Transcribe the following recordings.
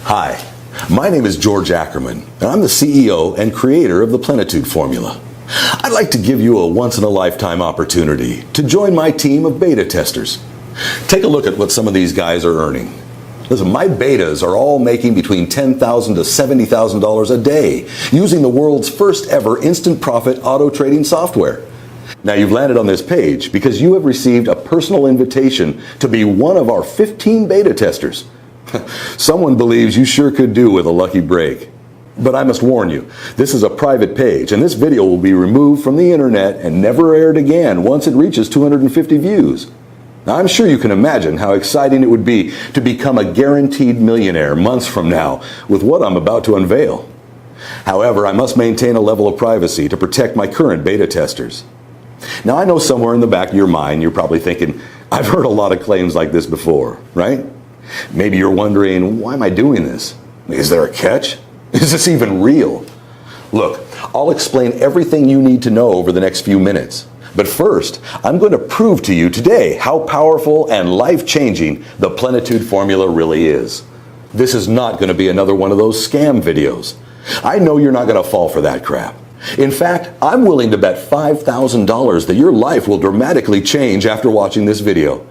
Hi, my name is George Ackerman, and I'm the CEO and creator of the Plenitude Formula. I'd like to give you a once-in-a-lifetime opportunity to join my team of beta testers. Take a look at what some of these guys are earning. Listen, my betas are all making between $10,000 to $70,000 a day using the world's first ever instant profit auto trading software. Now you've landed on this page because you have received a personal invitation to be one of our 15 beta testers. Someone believes you sure could do with a lucky break. But I must warn you, this is a private page and this video will be removed from the internet and never aired again once it reaches 250 views. Now, I'm sure you can imagine how exciting it would be to become a guaranteed millionaire months from now with what I'm about to unveil. However, I must maintain a level of privacy to protect my current beta testers. Now, I know somewhere in the back of your mind you're probably thinking, I've heard a lot of claims like this before, right? Maybe you're wondering, why am I doing this? Is there a catch? Is this even real? Look, I'll explain everything you need to know over the next few minutes. But first, I'm going to prove to you today how powerful and life-changing the Plenitude Formula really is. This is not going to be another one of those scam videos. I know you're not going to fall for that crap. In fact, I'm willing to bet $5,000 that your life will dramatically change after watching this video.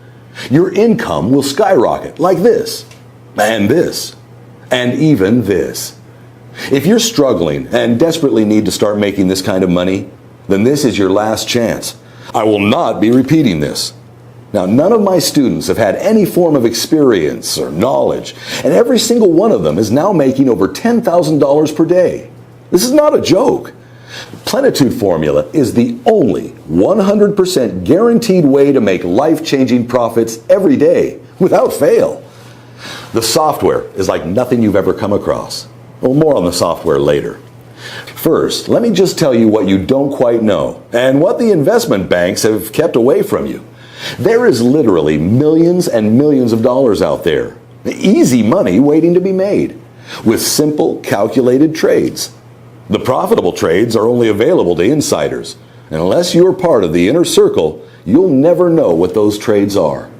Your income will skyrocket like this, and even this. If you're struggling and desperately need to start making this kind of money, then this is your last chance. I will not be repeating this. Now, none of my students have had any form of experience or knowledge, and every single one of them is now making over $10,000 per day. This is not a joke. Plenitude Formula is the only 100% guaranteed way to make life-changing profits every day, without fail. The software is like nothing you've ever come across. Well, more on the software later. First, let me just tell you what you don't quite know, and what the investment banks have kept away from you. There is literally millions and millions of dollars out there, easy money waiting to be made, with simple, calculated trades. The profitable trades are only available to insiders, and unless you're part of the inner circle, you'll never know what those trades are.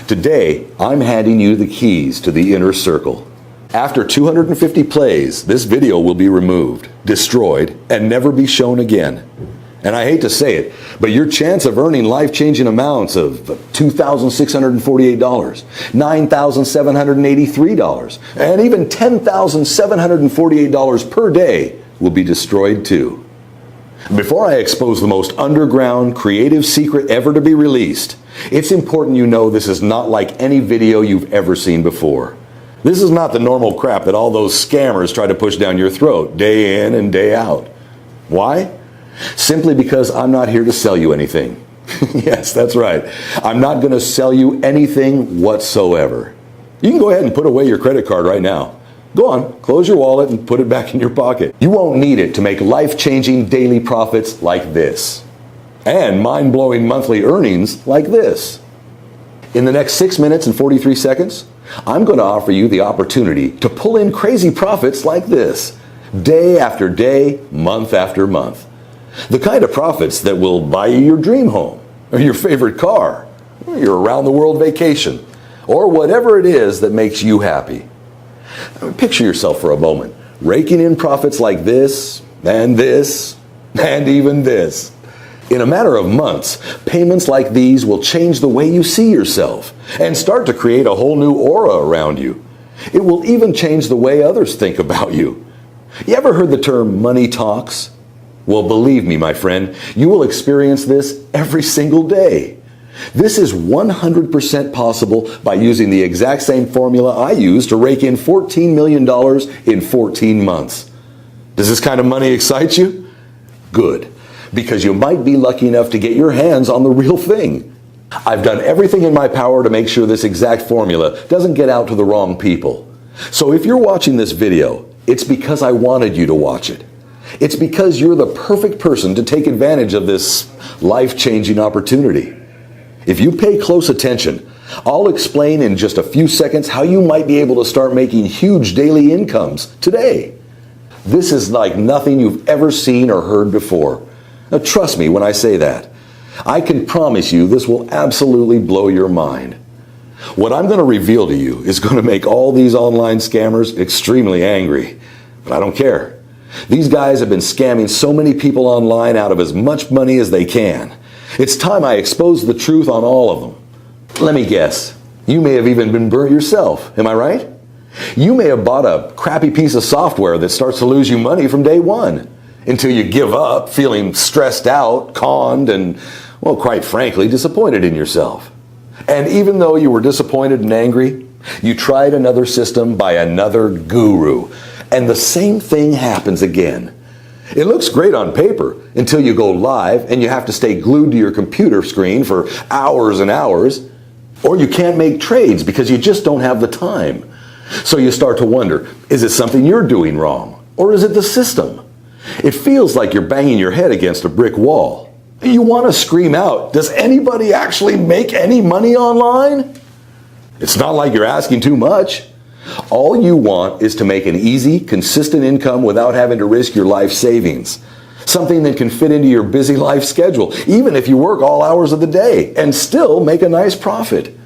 Today, I'm handing you the keys to the inner circle. After 250 plays, this video will be removed, destroyed, and never be shown again. And I hate to say it, but your chance of earning life-changing amounts of $2,648, $9,783, and even $10,748 per day will be destroyed too. Before I expose the most underground, creative secret ever to be released, it's important you know this is not like any video you've ever seen before. This is not the normal crap that all those scammers try to push down your throat day in and day out. Why? Simply because I'm not here to sell you anything. Yes, that's right. I'm not going to sell you anything whatsoever. You can go ahead and put away your credit card right now. Go on, close your wallet and put it back in your pocket. You won't need it to make life-changing daily profits like this, and mind-blowing monthly earnings like this. In the next 6 minutes and 43 seconds, I'm going to offer you the opportunity to pull in crazy profits like this, day after day, month after month. The kind of profits that will buy you your dream home, or your favorite car, or your around-the-world vacation, or whatever it is that makes you happy. Picture yourself for a moment, raking in profits like this, and even this. In a matter of months, payments like these will change the way you see yourself and start to create a whole new aura around you. It will even change the way others think about you. You ever heard the term money talks? Well, believe me, my friend, you will experience this every single day. This is 100% possible by using the exact same formula I used to rake in $14 million in 14 months. Does this kind of money excite you? Good, because you might be lucky enough to get your hands on the real thing. I've done everything in my power to make sure this exact formula doesn't get out to the wrong people. So if you're watching this video, it's because I wanted you to watch it. It's because you're the perfect person to take advantage of this life-changing opportunity. If you pay close attention, I'll explain in just a few seconds how you might be able to start making huge daily incomes today. This is like nothing you've ever seen or heard before. Now, trust me when I say that. I can promise you this will absolutely blow your mind. What I'm going to reveal to you is going to make all these online scammers extremely angry. But I don't care. These guys have been scamming so many people online out of as much money as they can. It's time I expose the truth on all of them. Let me guess. You may have even been burnt yourself. Am I right? You may have bought a crappy piece of software that starts to lose you money from day one, until you give up, feeling stressed out, conned, and, well, quite frankly, disappointed in yourself. And even though you were disappointed and angry, you tried another system by another guru, and the same thing happens again. It looks great on paper until you go live and you have to stay glued to your computer screen for hours and hours, or you can't make trades because you just don't have the time. So you start to wonder, is it something you're doing wrong, or is it the system? It feels like you're banging your head against a brick wall. You want to scream out, does anybody actually make any money online? It's not like you're asking too much. All you want is to make an easy, consistent income without having to risk your life savings. Something that can fit into your busy life schedule, even if you work all hours of the day, and still make a nice profit.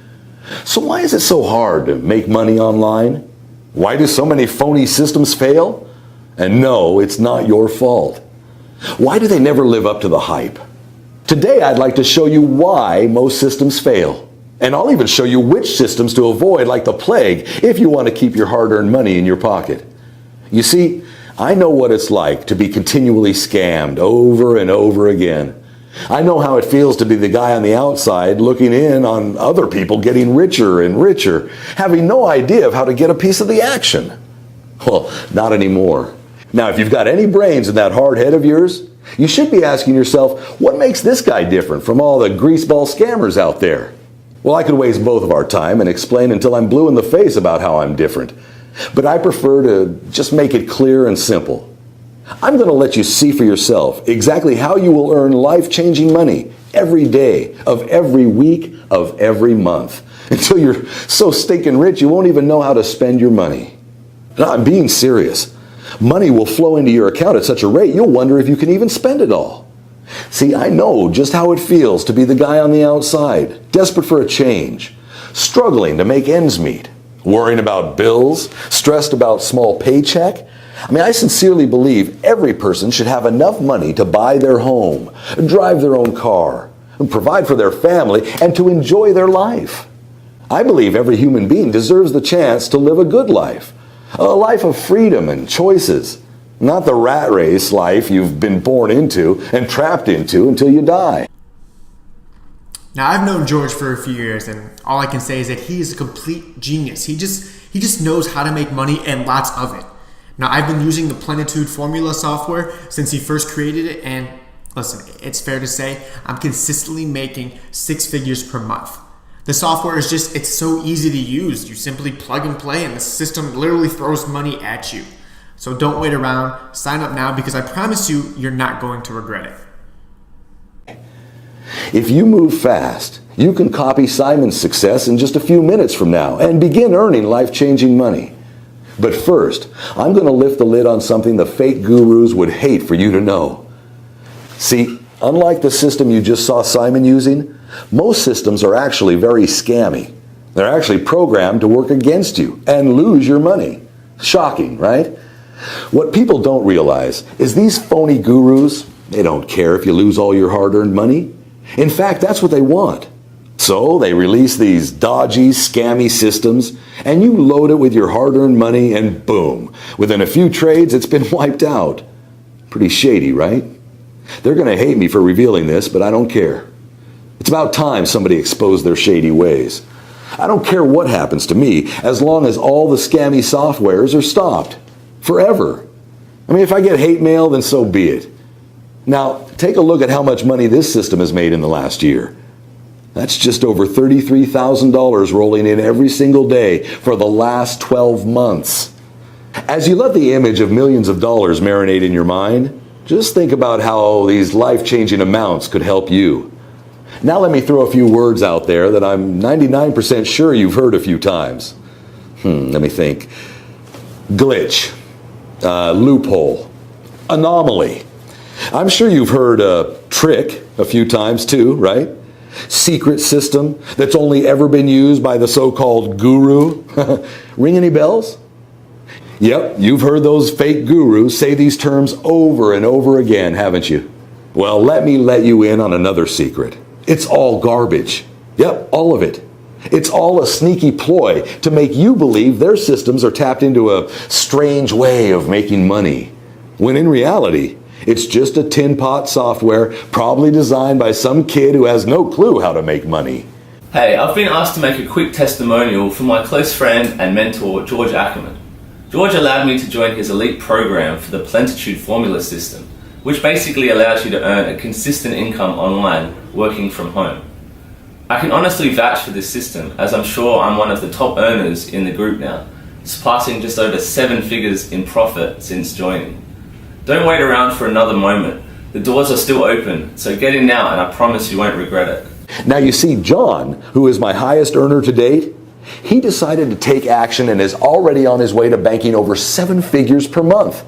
So why is it so hard to make money online? Why do so many phony systems fail? And no, it's not your fault. Why do they never live up to the hype? Today I'd like to show you why most systems fail. And I'll even show you which systems to avoid like the plague if you want to keep your hard-earned money in your pocket. You see, I know what it's like to be continually scammed over and over again. I know how it feels to be the guy on the outside looking in on other people getting richer and richer, having no idea of how to get a piece of the action. Well, not anymore. Now, if you've got any brains in that hard head of yours, you should be asking yourself, what makes this guy different from all the greaseball scammers out there? Well, I could waste both of our time and explain until I'm blue in the face about how I'm different. But I prefer to just make it clear and simple. I'm going to let you see for yourself exactly how you will earn life-changing money every day of every week of every month, until you're so stinking rich you won't even know how to spend your money. No, I'm being serious. Money will flow into your account at such a rate you'll wonder if you can even spend it all. See, I know just how it feels to be the guy on the outside, desperate for a change, struggling to make ends meet, worrying about bills, stressed about small paycheck. I sincerely believe every person should have enough money to buy their home, drive their own car, and provide for their family, and to enjoy their life. I believe every human being deserves the chance to live a good life, a life of freedom and choices, not the rat race life you've been born into and trapped into until you die. Now, I've known George for a few years, and all I can say is that he is a complete genius. He just knows how to make money, and lots of it. Now, I've been using the Plenitude Formula software since he first created it, and listen, it's fair to say I'm consistently making 6 figures per month. The software is it's so easy to use. You simply plug and play, and the system literally throws money at you. So don't wait around. Sign up now, because I promise you, you're not going to regret it. If you move fast, you can copy Simon's success in just a few minutes from now and begin earning life-changing money. But first, I'm going to lift the lid on something the fake gurus would hate for you to know. See, unlike the system you just saw Simon using, most systems are actually very scammy. They're actually programmed to work against you and lose your money. Shocking, right? What people don't realize is these phony gurus, they don't care if you lose all your hard-earned money. In fact, that's what they want. So they release these dodgy, scammy systems, and you load it with your hard-earned money, and boom, within a few trades, it's been wiped out. Pretty shady, right? They're going to hate me for revealing this, but I don't care. It's about time somebody exposed their shady ways. I don't care what happens to me, as long as all the scammy softwares are stopped. Forever. If I get hate mail, then so be it. Now, take a look at how much money this system has made in the last year. That's just over $33,000 rolling in every single day for the last 12 months. As you let the image of millions of dollars marinate in your mind, just think about how these life-changing amounts could help you. Now let me throw a few words out there that I'm 99% sure you've heard a few times. Let me think. Glitch, loophole, anomaly. I'm sure you've heard trick a few times too, right? secret system that's only ever been used by the so-called guru? Ring any bells? Yep, you've heard those fake gurus say these terms over and over again, haven't you? Well, let me let you in on another secret. It's all garbage. Yep, all of it. It's all a sneaky ploy to make you believe their systems are tapped into a strange way of making money, when in reality, it's just a tin pot software probably designed by some kid who has no clue how to make money. Hey, I've been asked to make a quick testimonial from my close friend and mentor, George Ackerman. George allowed me to join his elite program for the Plenitude Formula system, which basically allows you to earn a consistent income online working from home. I can honestly vouch for this system, as I'm sure I'm one of the top earners in the group now, surpassing just over 7 figures in profit since joining. Don't wait around for another moment. The doors are still open, so get in now and I promise you won't regret it. Now you see, John, who is my highest earner to date, he decided to take action and is already on his way to banking over 7 figures per month.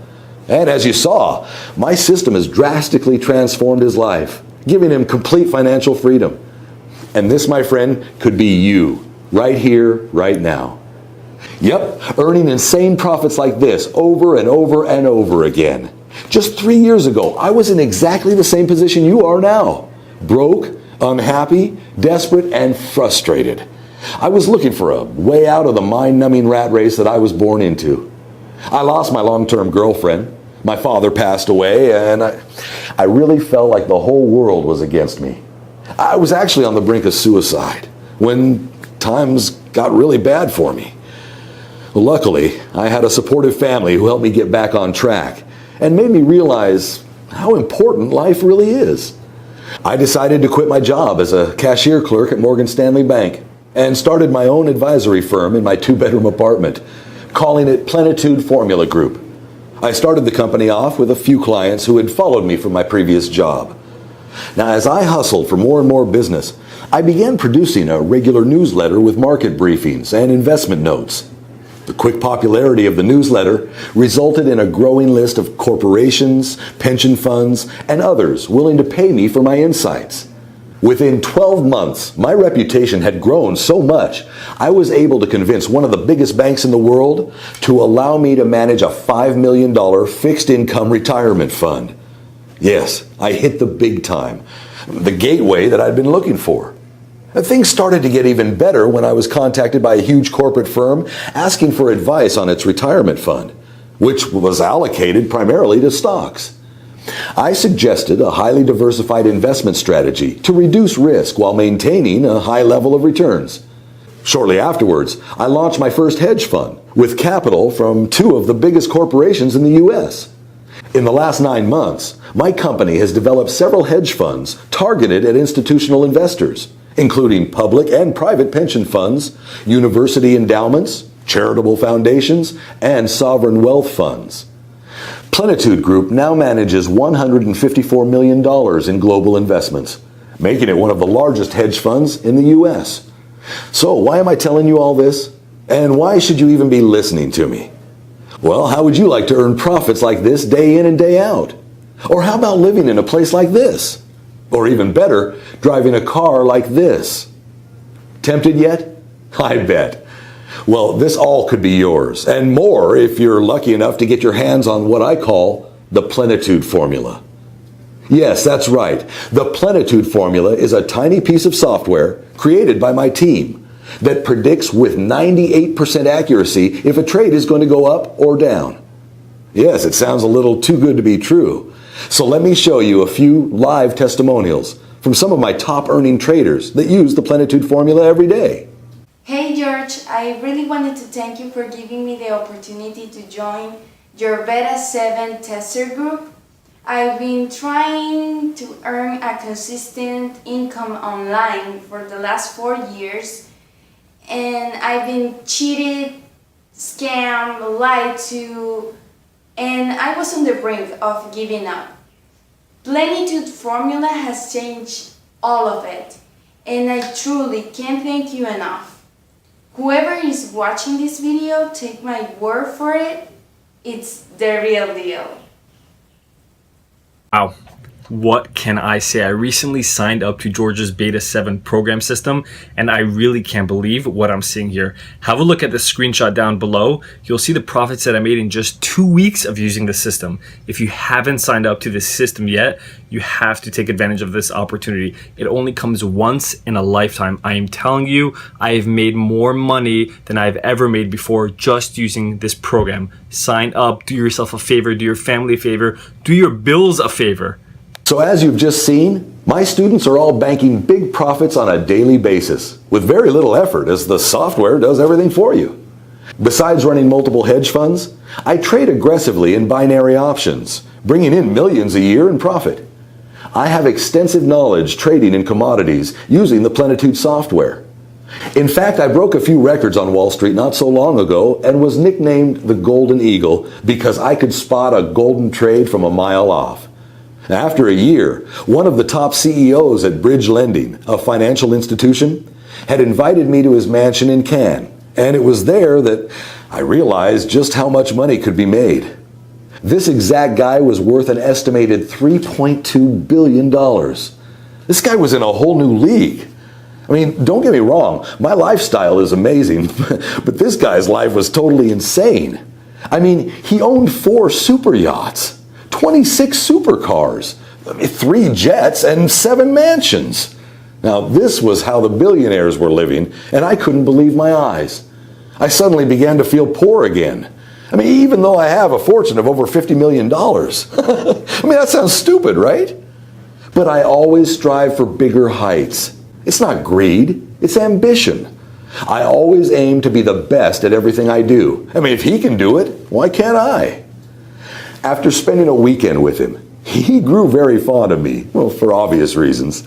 And as you saw, my system has drastically transformed his life, giving him complete financial freedom. And this, my friend, could be you, right here, right now. Yep, earning insane profits like this over and over and over again. Just 3 years ago, I was in exactly the same position you are now. Broke, unhappy, desperate, and frustrated. I was looking for a way out of the mind-numbing rat race that I was born into. I lost my long-term girlfriend. My father passed away, and I really felt like the whole world was against me. I was actually on the brink of suicide when times got really bad for me. Luckily, I had a supportive family who helped me get back on track and made me realize how important life really is. I decided to quit my job as a cashier clerk at Morgan Stanley Bank and started my own advisory firm in my 2-bedroom apartment, calling it Plenitude Formula Group. I started the company off with a few clients who had followed me from my previous job. Now, as I hustled for more and more business, I began producing a regular newsletter with market briefings and investment notes. The quick popularity of the newsletter resulted in a growing list of corporations, pension funds, and others willing to pay me for my insights. Within 12 months, my reputation had grown so much, I was able to convince one of the biggest banks in the world to allow me to manage a $5 million fixed income retirement fund. Yes, I hit the big time, the gateway that I'd been looking for. Things started to get even better when I was contacted by a huge corporate firm asking for advice on its retirement fund, which was allocated primarily to stocks. I suggested a highly diversified investment strategy to reduce risk while maintaining a high level of returns. Shortly afterwards, I launched my first hedge fund with capital from 2 of the biggest corporations in the U.S. In the last 9 months, my company has developed several hedge funds targeted at institutional investors, including public and private pension funds, university endowments, charitable foundations, and sovereign wealth funds. Plenitude Group now manages $154 million in global investments, making it one of the largest hedge funds in the U.S. So why am I telling you all this? And why should you even be listening to me? Well, how would you like to earn profits like this day in and day out? Or how about living in a place like this? Or even better, driving a car like this? Tempted yet? I bet. Well, this all could be yours, and more if you're lucky enough to get your hands on what I call the Plenitude Formula. Yes, that's right. The Plenitude Formula is a tiny piece of software created by my team that predicts with 98% accuracy if a trade is going to go up or down. Yes, it sounds a little too good to be true. So let me show you a few live testimonials from some of my top earning traders that use the Plenitude Formula every day. Hey George, I really wanted to thank you for giving me the opportunity to join your Beta 7 tester group. I've been trying to earn a consistent income online for the last 4 years, and I've been cheated, scammed, lied to, and I was on the brink of giving up. Plenitude Formula has changed all of it, and I truly can't thank you enough. Whoever is watching this video, take my word for it, it's the real deal. Wow. What can I say? I recently signed up to George's Beta 7 program system, and I really can't believe what I'm seeing here. Have a look at the screenshot down below. You'll see the profits that I made in just 2 weeks of using the system. If you haven't signed up to this system yet, you have to take advantage of this opportunity. It only comes once in a lifetime. I am telling you, I have made more money than I've ever made before just using this program. Sign up, do yourself a favor, do your family a favor, do your bills a favor. So as you've just seen, my students are all banking big profits on a daily basis with very little effort, as the software does everything for you. Besides running multiple hedge funds, I trade aggressively in binary options, bringing in millions a year in profit. I have extensive knowledge trading in commodities using the Plenitude software. In fact, I broke a few records on Wall Street not so long ago and was nicknamed the Golden Eagle because I could spot a golden trade from a mile off. After a year, one of the top CEOs at Bridge Lending, a financial institution, had invited me to his mansion in Cannes, and it was there that I realized just how much money could be made. This exact guy was worth an estimated $3.2 billion. This guy was in a whole new league. I mean, don't get me wrong, my lifestyle is amazing, but this guy's life was totally insane. I mean, he owned 4 super yachts, 26 supercars, 3 jets, and 7 mansions. Now, this was how the billionaires were living, and I couldn't believe my eyes. I suddenly began to feel poor again. I mean, even though I have a fortune of over $50 million. I mean, that sounds stupid, right? But I always strive for bigger heights. It's not greed, it's ambition. I always aim to be the best at everything I do. I mean, if he can do it, why can't I? After spending a weekend with him, he grew very fond of me, well, for obvious reasons.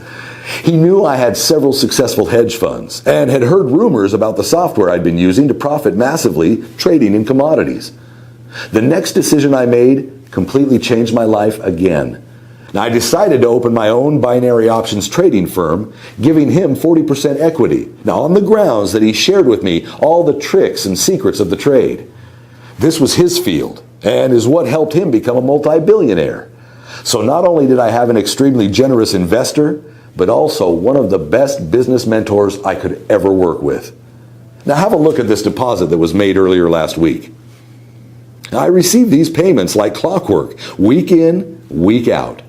He knew I had several successful hedge funds and had heard rumors about the software I'd been using to profit massively trading in commodities. The next decision I made completely changed my life again. Now, I decided to open my own binary options trading firm, giving him 40% equity, now on the grounds that he shared with me all the tricks and secrets of the trade. This was his field, and is what helped him become a multi-billionaire. So not only did I have an extremely generous investor, but also one of the best business mentors I could ever work with. Now have a look at this deposit that was made earlier last week. I received these payments like clockwork, week in, week out.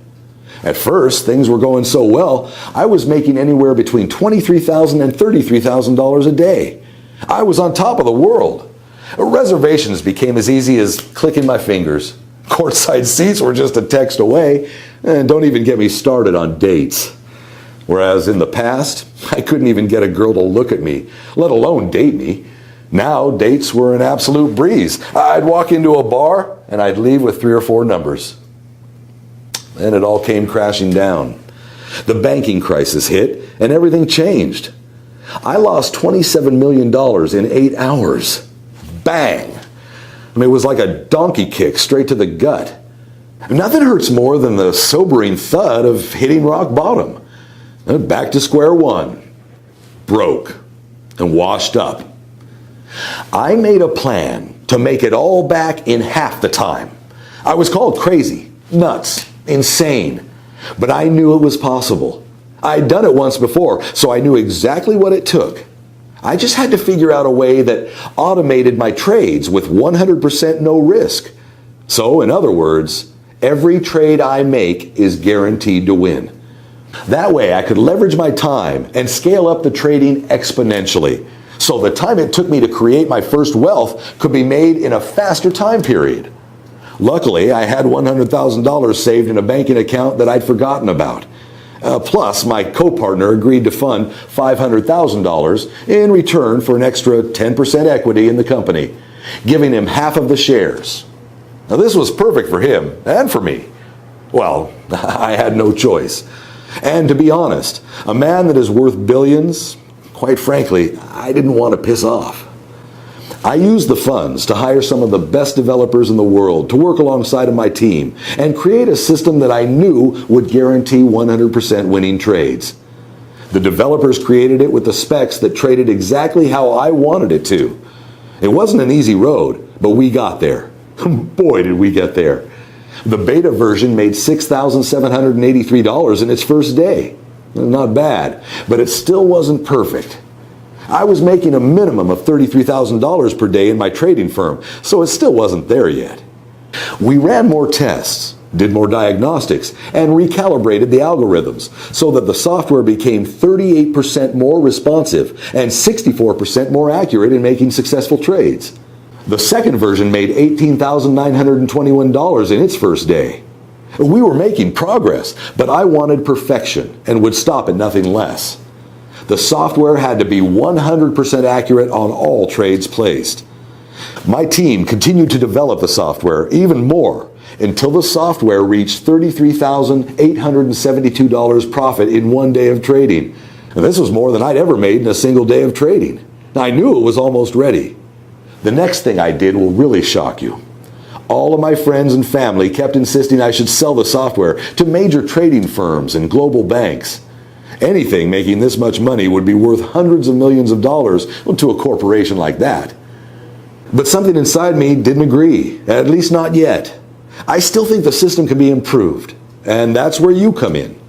At first, things were going so well, I was making anywhere between $23,000 and $33,000 a day. I was on top of the world. Reservations became as easy as clicking my fingers. Courtside seats were just a text away, and don't even get me started on dates. Whereas in the past, I couldn't even get a girl to look at me, let alone date me. Now, dates were an absolute breeze. I'd walk into a bar, and I'd leave with 3 or 4 numbers. Then it all came crashing down. The banking crisis hit, and everything changed. I lost $27 million in 8 hours. Bang! I mean, it was like a donkey kick straight to the gut. Nothing hurts more than the sobering thud of hitting rock bottom. Back to square one. Broke and washed up. I made a plan to make it all back in half the time. I was called crazy, nuts, insane, but I knew it was possible. I'd done it once before, so I knew exactly what it took. I just had to figure out a way that automated my trades with 100% no risk. So, in other words, every trade I make is guaranteed to win. That way I could leverage my time and scale up the trading exponentially. So the time it took me to create my first wealth could be made in a faster time period. Luckily, I had $100,000 saved in a banking account that I'd forgotten about. Plus, my co-partner agreed to fund $500,000 in return for an extra 10% equity in the company, giving him half of the shares. Now, this was perfect for him and for me. Well, I had no choice. And to be honest, a man that is worth billions, quite frankly, I didn't want to piss off. I used the funds to hire some of the best developers in the world to work alongside of my team and create a system that I knew would guarantee 100% winning trades. The developers created it with the specs that traded exactly how I wanted it to. It wasn't an easy road, but we got there. Boy, did we get there. The beta version made $6,783 in its first day. Not bad, but it still wasn't perfect. I was making a minimum of $33,000 per day in my trading firm, so it still wasn't there yet. We ran more tests, did more diagnostics, and recalibrated the algorithms so that the software became 38% more responsive and 64% more accurate in making successful trades. The second version made $18,921 in its first day. We were making progress, but I wanted perfection and would stop at nothing less. The software had to be 100% accurate on all trades placed. My team continued to develop the software even more until the software reached $33,872 profit in one day of trading. And this was more than I'd ever made in a single day of trading. I knew it was almost ready. The next thing I did will really shock you. All of my friends and family kept insisting I should sell the software to major trading firms and global banks. Anything making this much money would be worth hundreds of millions of dollars to a corporation like that. But something inside me didn't agree, at least not yet. I still think the system can be improved, and that's where you come in.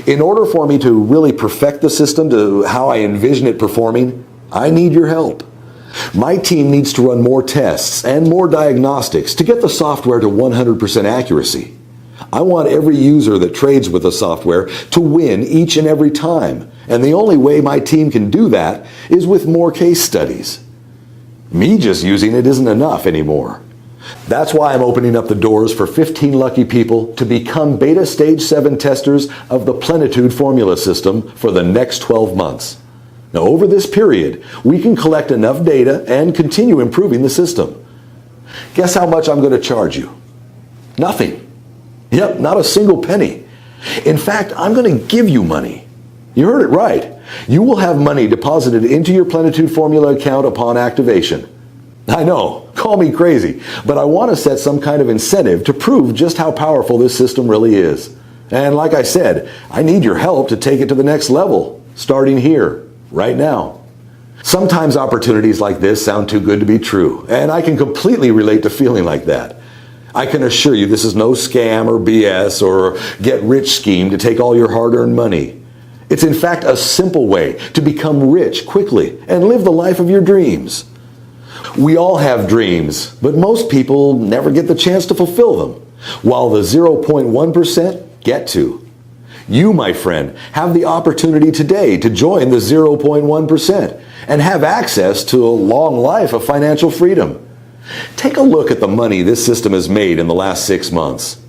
In order for me to really perfect the system to how I envision it performing, I need your help. My team needs to run more tests and more diagnostics to get the software to 100% accuracy. I want every user that trades with the software to win each and every time, and the only way my team can do that is with more case studies. Me just using it isn't enough anymore. That's why I'm opening up the doors for 15 lucky people to become Beta Stage 7 testers of the Plenitude formula system for the next 12 months. Now, over this period, we can collect enough data and continue improving the system. Guess how much I'm going to charge you? Nothing. Yep, not a single penny. In fact, I'm going to give you money. You heard it right. You will have money deposited into your Plenitude formula account upon activation. I know, call me crazy, but I want to set some kind of incentive to prove just how powerful this system really is. And like I said, I need your help to take it to the next level, starting here, right now. Sometimes opportunities like this sound too good to be true, and I can completely relate to feeling like that. I can assure you this is no scam or BS or get-rich scheme to take all your hard-earned money. It's in fact a simple way to become rich quickly and live the life of your dreams. We all have dreams, but most people never get the chance to fulfill them, while the 0.1% get to. You, my friend, have the opportunity today to join the 0.1% and have access to a long life of financial freedom. Take a look at the money this system has made in the last 6 months.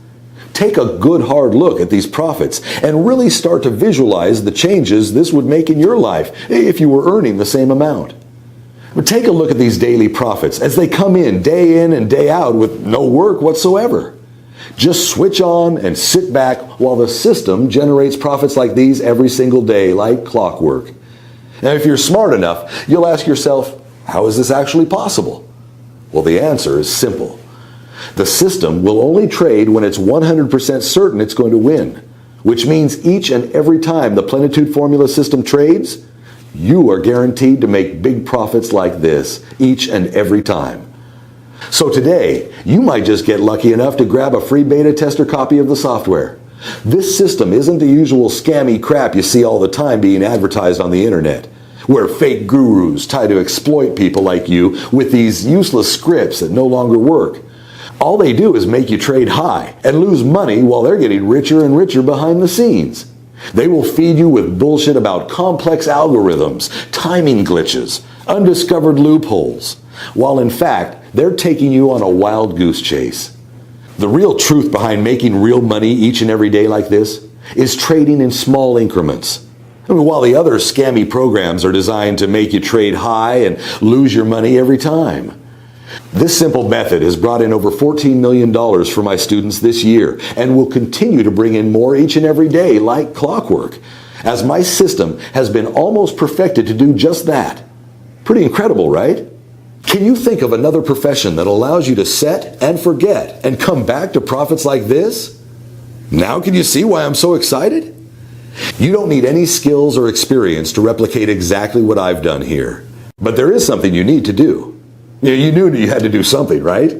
Take a good hard look at these profits and really start to visualize the changes this would make in your life if you were earning the same amount. But take a look at these daily profits as they come in and day out with no work whatsoever. Just switch on and sit back while the system generates profits like these every single day, like clockwork. Now, if you're smart enough, you'll ask yourself, how is this actually possible? Well, the answer is simple. The system will only trade when it's 100% certain it's going to win, which means each and every time the Plenitude formula system trades, you are guaranteed to make big profits like this each and every time. So today, you might just get lucky enough to grab a free beta tester copy of the software. This system isn't the usual scammy crap you see all the time being advertised on the internet, where fake gurus try to exploit people like you with these useless scripts that no longer work. All they do is make you trade high and lose money while they're getting richer and richer behind the scenes. They will feed you with bullshit about complex algorithms, timing glitches, undiscovered loopholes, while in fact, they're taking you on a wild goose chase. The real truth behind making real money each and every day like this is trading in small increments. While the other scammy programs are designed to make you trade high and lose your money every time. This simple method has brought in over $14 million for my students this year and will continue to bring in more each and every day like clockwork, as my system has been almost perfected to do just that. Pretty incredible, right? Can you think of another profession that allows you to set and forget and come back to profits like this? Now can you see why I'm so excited? You don't need any skills or experience to replicate exactly what I've done here. But there is something you need to do. You knew you had to do something, right?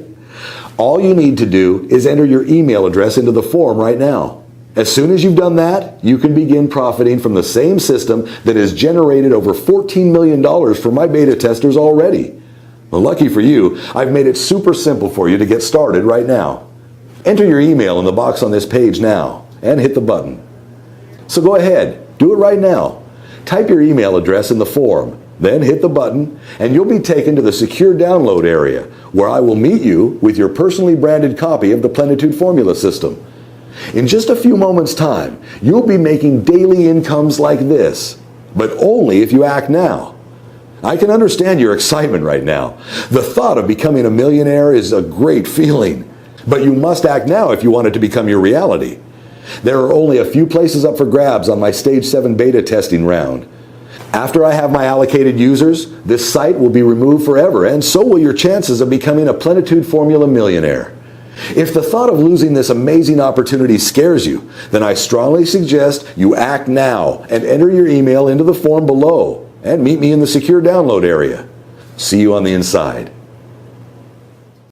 All you need to do is enter your email address into the form right now. As soon as you've done that, you can begin profiting from the same system that has generated over $14 million for my beta testers already. Well, lucky for you, I've made it super simple for you to get started right now. Enter your email in the box on this page now and hit the button. So go ahead, do it right now. Type your email address in the form, then hit the button, and you'll be taken to the secure download area where I will meet you with your personally branded copy of the Plenitude Formula system. In just a few moments' time, you'll be making daily incomes like this, but only if you act now. I can understand your excitement right now. The thought of becoming a millionaire is a great feeling, but you must act now if you want it to become your reality. There are only a few places up for grabs on my Stage 7 beta testing round. After I have my allocated users, this site will be removed forever, and so will your chances of becoming a Plenitude Formula millionaire. If the thought of losing this amazing opportunity scares you, then I strongly suggest you act now and enter your email into the form below and meet me in the secure download area. See you on the inside.